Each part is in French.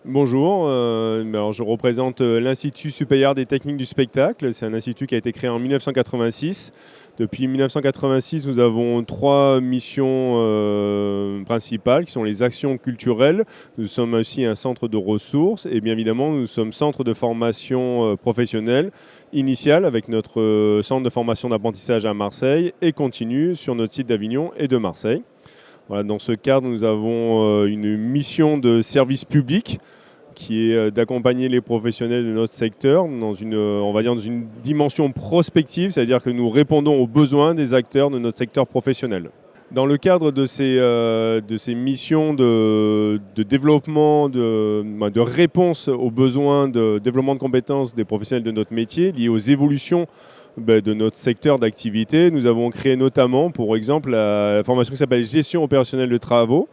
Bonjour, alors je représente l'Institut supérieur des techniques du spectacle. C'est un institut qui a été créé en 1986. Depuis 1986, nous avons trois missions principales qui sont les actions culturelles. Nous sommes aussi un centre de ressources et bien évidemment nous sommes centre de formation professionnelle initiale avec notre centre de formation d'apprentissage à Marseille et continue sur notre site d'Avignon et de Marseille. Voilà, dans ce cadre, nous avons une mission de service public qui est d'accompagner les professionnels de notre secteur dans on va dire dans une dimension prospective, c'est-à-dire que nous répondons aux besoins des acteurs de notre secteur professionnel. Dans le cadre de ces missions de développement, de réponse aux besoins de développement de compétences des professionnels de notre métier, liés aux évolutions de notre secteur d'activité, nous avons créé notamment, pour exemple, la formation qui s'appelle Gestion opérationnelle de travaux,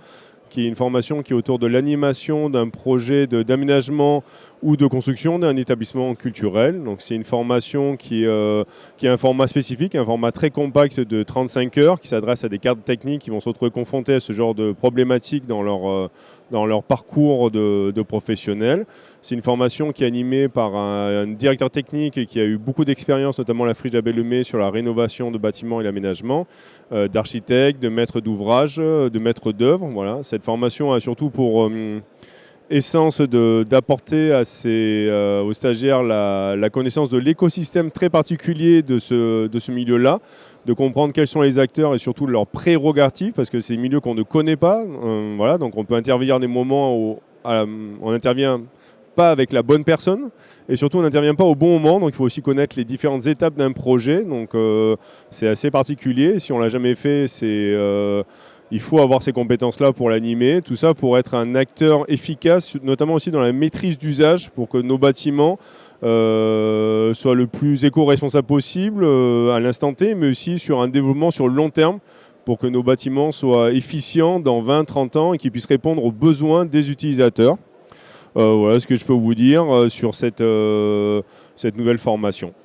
qui est une formation qui est autour de l'animation d'un projet d'aménagement ou de construction d'un établissement culturel. Donc c'est une formation qui a un format spécifique, un format très compact de 35 heures, qui s'adresse à des cadres techniques qui vont se retrouver confrontés à ce genre de problématiques dans leur parcours de professionnels. C'est une formation qui est animée par un directeur technique qui a eu beaucoup d'expérience, notamment à la Friche d'Abbé-le-May, sur la rénovation de bâtiments et l'aménagement, d'architectes, de maîtres d'ouvrage, de maîtres d'œuvre. Voilà. Cette formation a surtout pour essence d'apporter aux stagiaires la connaissance de l'écosystème très particulier de ce milieu-là, de comprendre quels sont les acteurs et surtout leurs prérogatives, parce que c'est des milieux qu'on ne connaît pas. Voilà, donc on peut intervenir à des moments où on n'intervient pas avec la bonne personne et surtout on n'intervient pas au bon moment, donc il faut aussi connaître les différentes étapes d'un projet, donc c'est assez particulier. Si on ne l'a jamais fait, il faut avoir ces compétences-là pour l'animer, tout ça pour être un acteur efficace, notamment aussi dans la maîtrise d'usage, pour que nos bâtiments soient le plus éco-responsables possible à l'instant T, mais aussi sur un développement sur le long terme, pour que nos bâtiments soient efficients dans 20-30 ans et qu'ils puissent répondre aux besoins des utilisateurs. Voilà ce que je peux vous dire sur cette nouvelle formation.